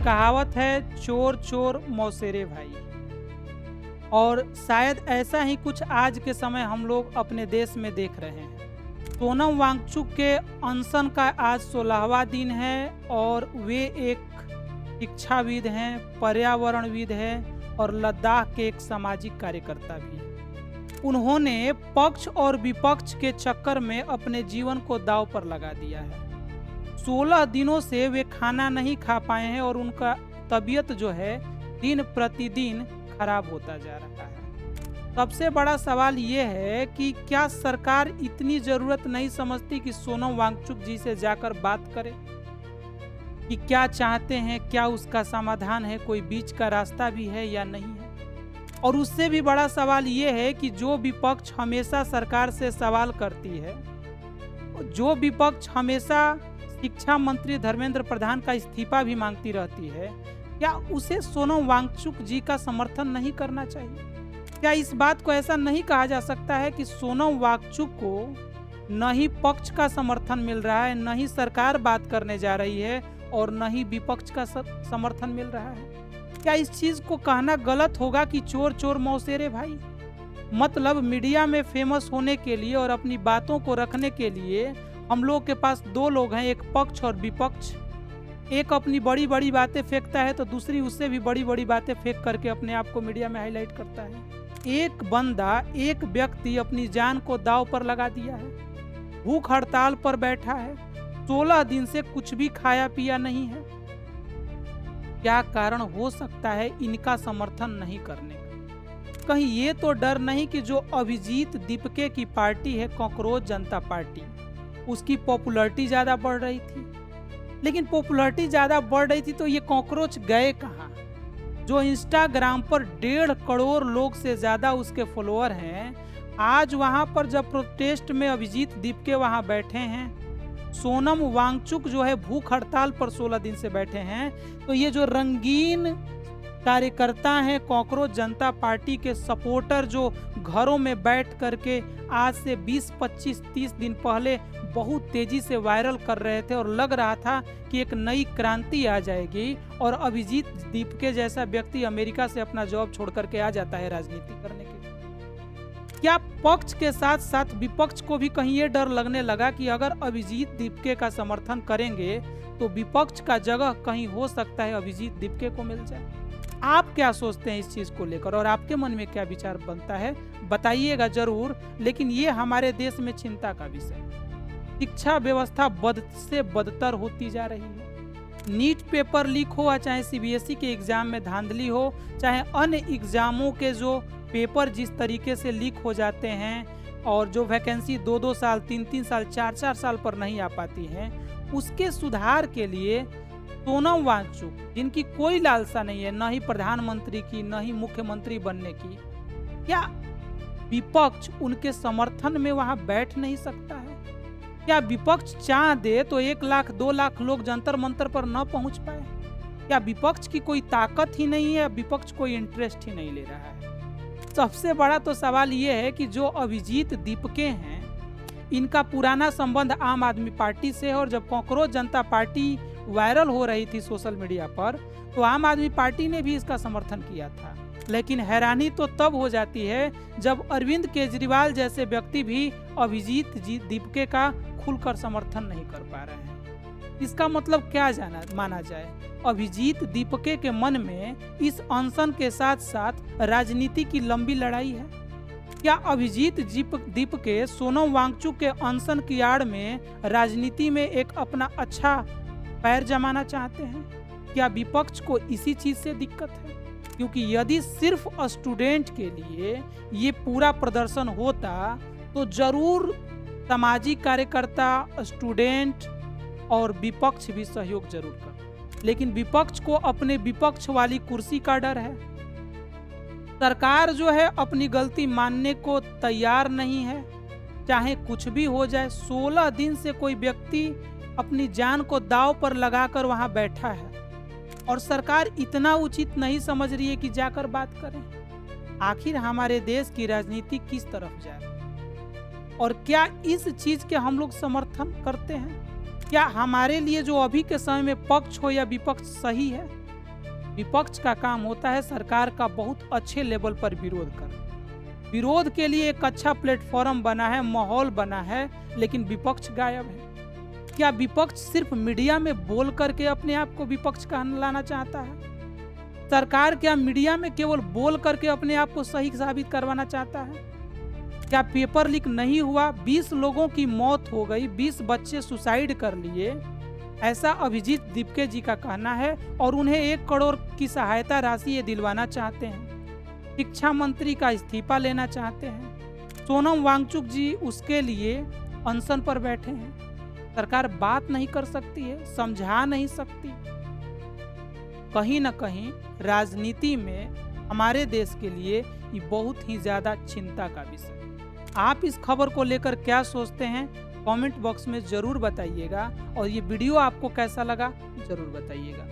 कहावत है, चोर चोर मौसेरे भाई। और शायद ऐसा ही कुछ आज के समय हम लोग अपने देश में देख रहे हैं। सोनम वांगचुक के अनशन का आज 16वां दिन है और वे एक शिक्षाविद हैं, पर्यावरणविद हैं और लद्दाख के एक सामाजिक कार्यकर्ता भी हैं। उन्होंने पक्ष और विपक्ष के चक्कर में अपने जीवन को दांव पर लगा दिया है। 16 दिनों से वे खाना नहीं खा पाए हैं और उनका तबीयत जो है दिन प्रतिदिन खराब होता जा रहा है। सबसे बड़ा सवाल ये है कि क्या सरकार इतनी जरूरत नहीं समझती कि सोनम वांगचुक जी से जाकर बात करे कि क्या चाहते हैं, क्या उसका समाधान है, कोई बीच का रास्ता भी है या नहीं है। और उससे भी बड़ा सवाल ये है कि जो विपक्ष हमेशा सरकार से सवाल करती है, जो विपक्ष हमेशा शिक्षा मंत्री धर्मेंद्र प्रधान का इस्तीफा भी मांगती रहती है, क्या उसे सोनम वांगचुक जी का समर्थन नहीं करना चाहिए? क्या इस बात को ऐसा नहीं कहा जा सकता है कि सोनम वांगचुक को न ही पक्ष का समर्थन मिल रहा है, न ही सरकार बात करने जा रही है और न ही विपक्ष का समर्थन मिल रहा है? क्या इस चीज को कहना गलत होगा कि चोर चोर मौसेरे भाई? मतलब मीडिया में फेमस होने के लिए और अपनी बातों को रखने के लिए हम लोग के पास दो लोग हैं, एक पक्ष और विपक्ष। एक अपनी बड़ी बड़ी बातें फेंकता है तो दूसरी उससे भी बड़ी बड़ी बातें फेंक करके अपने आप को मीडिया में हाईलाइट करता है। एक बंदा, एक व्यक्ति अपनी जान को दांव पर लगा दिया है, भूख हड़ताल पर बैठा है, 16 दिन से कुछ भी खाया पिया नहीं है। क्या कारण हो सकता है इनका समर्थन नहीं करने का? कहीं ये तो डर नहीं कि जो अभिजीत दीपके की पार्टी है, कॉकरोच जनता पार्टी, उसकी पॉपुलैरिटी ज्यादा बढ़ रही थी। लेकिन पॉपुलैरिटी ज्यादा बढ़ रही थी तो ये कॉकरोच गए कहाँ? जो इंस्टाग्राम पर 1.5 करोड़ लोग से ज्यादा उसके फॉलोअर हैं, आज वहां पर जब प्रोटेस्ट में अभिजीत दीपके वहां बैठे हैं, सोनम वांगचुक जो है भूख हड़ताल पर 16 दिन से बैठे हैं, तो ये जो रंगीन कार्यकर्ता हैं कॉकरोच जनता पार्टी के सपोर्टर, जो घरों में बैठ करके आज से 20, 25, 30 दिन पहले बहुत तेजी से वायरल कर रहे थे और लग रहा था कि एक नई क्रांति आ जाएगी और अभिजीत दीपके जैसा व्यक्ति अमेरिका से अपना जॉब छोड़ करके आ जाता है राजनीति करने के लिए। क्या पक्ष के साथ साथ विपक्ष को भी कहीं ये डर लगने लगा कि अगर अभिजीत दीपके का समर्थन करेंगे तो विपक्ष का जगह कहीं हो सकता है अभिजीत दीपके को मिल जाए? आप क्या सोचते हैं इस चीज को लेकर और आपके मन में क्या विचार बनता है, बताइएगा जरूर। लेकिन ये हमारे देश में चिंता का विषय। शिक्षा व्यवस्था बद से बदतर होती जा रही है। नीट पेपर लीक हो, चाहे सीबीएसई के एग्जाम में धांधली हो, चाहे अन्य एग्जामों के जो पेपर जिस तरीके से लीक हो जाते हैं और जो वैकेंसी 2-2 साल, 3-3 साल, 4-4 साल पर नहीं आ पाती हैं, उसके सुधार के लिए सोनम वांगचुक, जिनकी कोई लालसा नहीं है, न ही प्रधानमंत्री की, न ही मुख्यमंत्री बनने की, क्या विपक्ष उनके समर्थन में वहां बैठ नहीं सकता है? क्या विपक्ष चाह दे तो 1 लाख 2 लाख लोग जंतर मंतर पर न पहुंच पाए? क्या विपक्ष की कोई ताकत ही नहीं है? विपक्ष कोई इंटरेस्ट ही नहीं ले रहा है? सबसे बड़ा तो सवाल ये है कि जो अभिजीत दीपके हैं, इनका पुराना संबंध आम आदमी पार्टी से है और जब कॉकरोच जनता पार्टी वायरल हो रही थी सोशल मीडिया पर तो आम आदमी पार्टी ने भी इसका समर्थन किया था। लेकिन हैरानी तो तब हो जाती है जब अरविंद केजरीवाल जैसे व्यक्ति भी अभिजीत दीपके का खुलकर समर्थन नहीं कर पा रहे हैं। इसका मतलब क्या माना जाए? अभिजीत दीपके के मन में इस अनशन के साथ साथ राजनीति की लंबी लड़ाई है। क्या अभिजीत दीपके सोनम वांगचुक के अनशन की आड़ में राजनीति में एक अपना अच्छा पैर जमाना चाहते हैं? क्या विपक्ष को इसी चीज से दिक्कत है? क्योंकि यदि सिर्फ स्टूडेंट के लिए ये पूरा प्रदर्शन होता तो जरूर सामाजिक कार्यकर्ता, स्टूडेंट और विपक्ष भी सहयोग जरूर करते। लेकिन विपक्ष को अपने विपक्ष वाली कुर्सी का डर है। सरकार जो है अपनी गलती मानने को तैयार नहीं है, चाहे कुछ भी हो जाए। 16 दिन से कोई व्यक्ति अपनी जान को दांव पर लगाकर वहां बैठा है और सरकार इतना उचित नहीं समझ रही है कि जाकर बात करें। आखिर हमारे देश की राजनीति किस तरफ जा रही है और क्या इस चीज के हम लोग समर्थन करते हैं? क्या हमारे लिए जो अभी के समय में पक्ष हो या विपक्ष सही है? विपक्ष का काम होता है सरकार का बहुत अच्छे लेवल पर विरोध करना। विरोध के लिए एक अच्छा प्लेटफॉर्म बना है, माहौल बना है, लेकिन विपक्ष गायब है। क्या विपक्ष सिर्फ मीडिया में बोल करके अपने आप को विपक्ष कहलाना चाहता है? सरकार क्या मीडिया में केवल बोल करके अपने आप को सही साबित करवाना चाहता है? क्या पेपर लीक नहीं हुआ, 20 लोगों की मौत हो गई, 20 बच्चे सुसाइड कर लिए, ऐसा अभिजीत दीपके जी का कहना है, और उन्हें 1 करोड़ की सहायता राशि ये दिलवाना चाहते हैं। शिक्षा मंत्री का इस्तीफा लेना चाहते हैं। सोनम वांगचुक जी उसके लिए अनशन पर बैठे हैं। सरकार बात नहीं कर सकती है, समझा नहीं सकती। कहीं ना कहीं राजनीति में हमारे देश के लिए ये बहुत ही ज्यादा चिंता का विषय है। आप इस खबर को लेकर क्या सोचते हैं कमेंट बॉक्स में जरूर बताइएगा, और ये वीडियो आपको कैसा लगा जरूर बताइएगा।